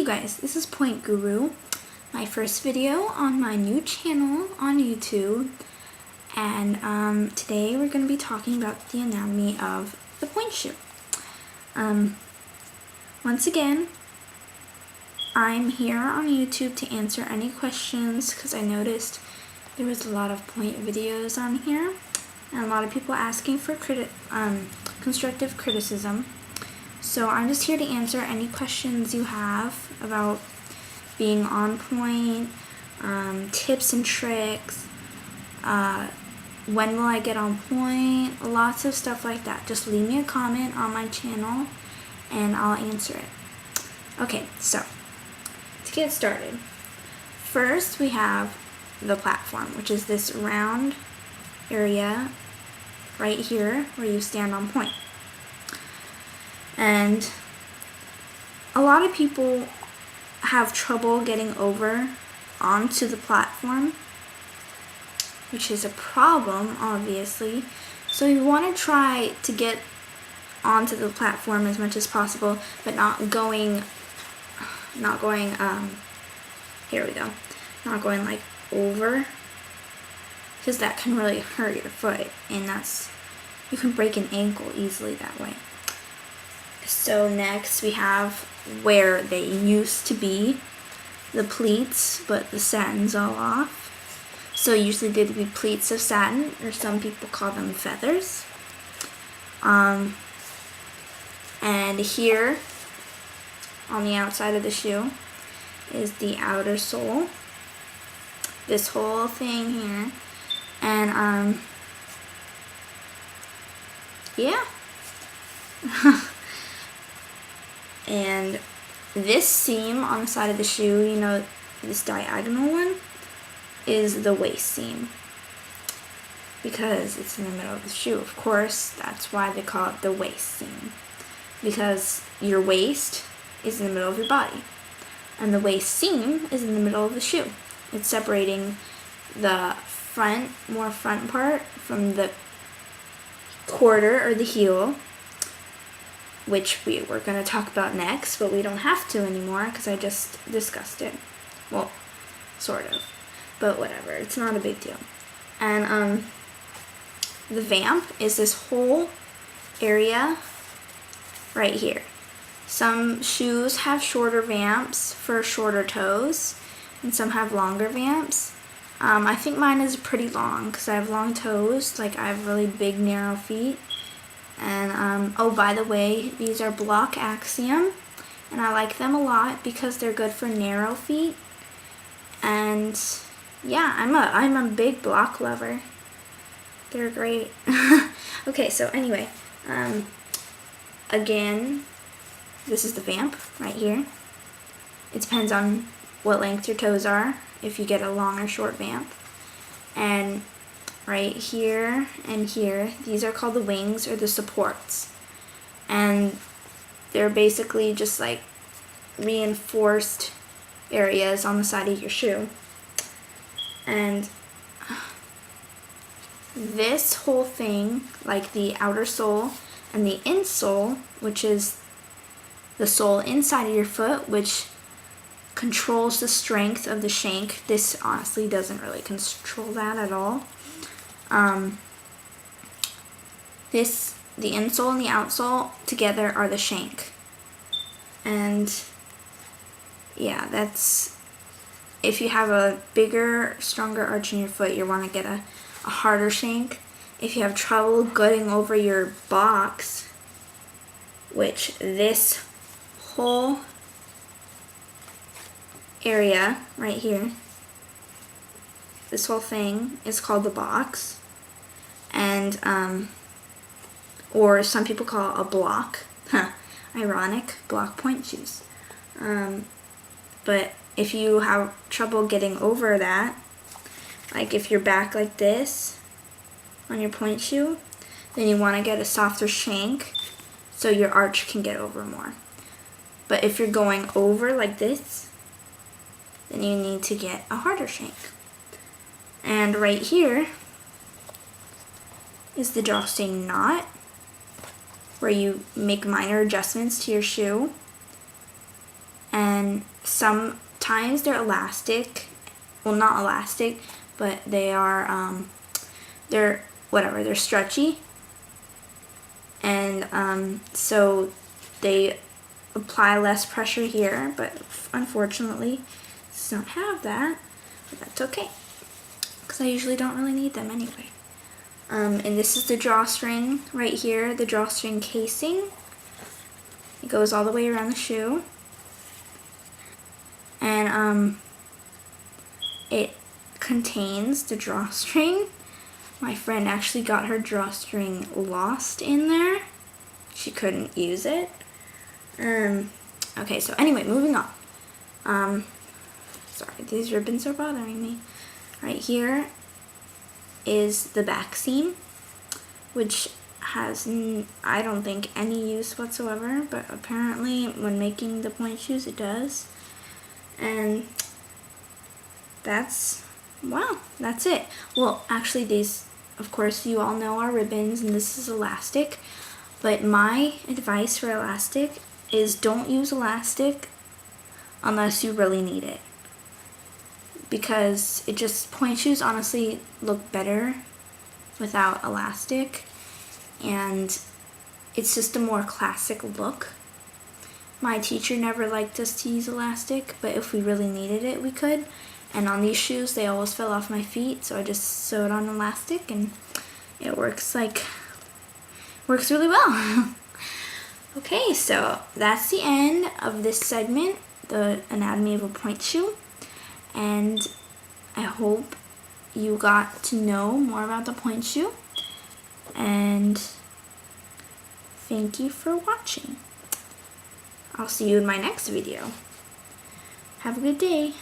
guys, this is PointeGuru, my first video on my new channel on YouTube, and today we're going to be talking about the anatomy of the pointe shoe. Once again, I'm here on YouTube to answer any questions because I noticed there was a lot of pointe videos on here and a lot of people asking for constructive criticism. So I'm just here to answer any questions you have about being on point, tips and tricks, when will I get on point, lots of stuff like that. Just leave me a comment on my channel and I'll answer it. Okay, so to get started, first we have the platform, which is this round area right here where you stand on point. And a lot of people have trouble getting over onto the platform, which is a problem, obviously. So you want to try to get onto the platform as much as possible, but not going like over, because that can really hurt your foot, and you can break an ankle easily that way. So next we have where they used to be, the pleats, but the satin's all off. So usually they'd be pleats of satin, or some people call them feathers. And here on the outside of the shoe is the outer sole. This whole thing here. And yeah. And this seam on the side of the shoe, you know, this diagonal one, is the waist seam, because it's in the middle of the shoe. Of course, that's why they call it the waist seam, because your waist is in the middle of your body, and the waist seam is in the middle of the shoe. It's separating the more front part from the quarter or the heel, which we're going to talk about next, but we don't have to anymore because I just discussed it. Well, sort of, but whatever, it's not a big deal. And the vamp is this whole area right here. Some shoes have shorter vamps for shorter toes, and some have longer vamps. I think mine is pretty long because I have long toes, like I have really big narrow feet. And oh, by the way, these are Block Axiom, and I like them a lot because they're good for narrow feet. And yeah, I'm a big Block lover. They're great. Okay, so anyway, again, this is the vamp right here. It depends on what length your toes are, if you get a long or short vamp. And right here and here, these are called the wings, or the supports. And they're basically just like reinforced areas on the side of your shoe. And this whole thing, like the outer sole and the insole, which is the sole inside of your foot, which controls the strength of the shank. This honestly doesn't really control that at all. The insole and the outsole together are the shank. And yeah, that's, if you have a bigger, stronger arch in your foot, you want to get a harder shank. If you have trouble getting over your box, which this whole area right here, this whole thing is called the box. And or some people call it a block. Ironic, block point shoes. But if you have trouble getting over that, like if you're back like this on your point shoe, then you want to get a softer shank so your arch can get over more. But if you're going over like this, then you need to get a harder shank. And right here is the drawstring knot, where you make minor adjustments to your shoe and sometimes they're elastic. Well, not elastic, but they are, they're stretchy. And so they apply less pressure here, but unfortunately, this don't have that, but that's okay, because I usually don't really need them anyway. And this is the drawstring right here, the drawstring casing. It goes all the way around the shoe. And it contains the drawstring. My friend actually got her drawstring lost in there. She couldn't use it. Okay, so anyway, moving on. Sorry, these ribbons are bothering me. Right here is the back seam, which has, I don't think, any use whatsoever, but apparently when making the pointe shoes it does. And that's it. Well, actually these, of course, you all know are ribbons, and this is elastic, but my advice for elastic is don't use elastic unless you really need it, because pointe shoes honestly look better without elastic, and it's just a more classic look. My teacher never liked us to use elastic, but if we really needed it, we could. And on these shoes, they always fell off my feet, so I just sewed on elastic, and it works really well. Okay, so that's the end of this segment, the anatomy of a pointe shoe, and I hope you got to know more about the pointe shoe, and thank you for watching. I'll see you in my next video. Have a good day.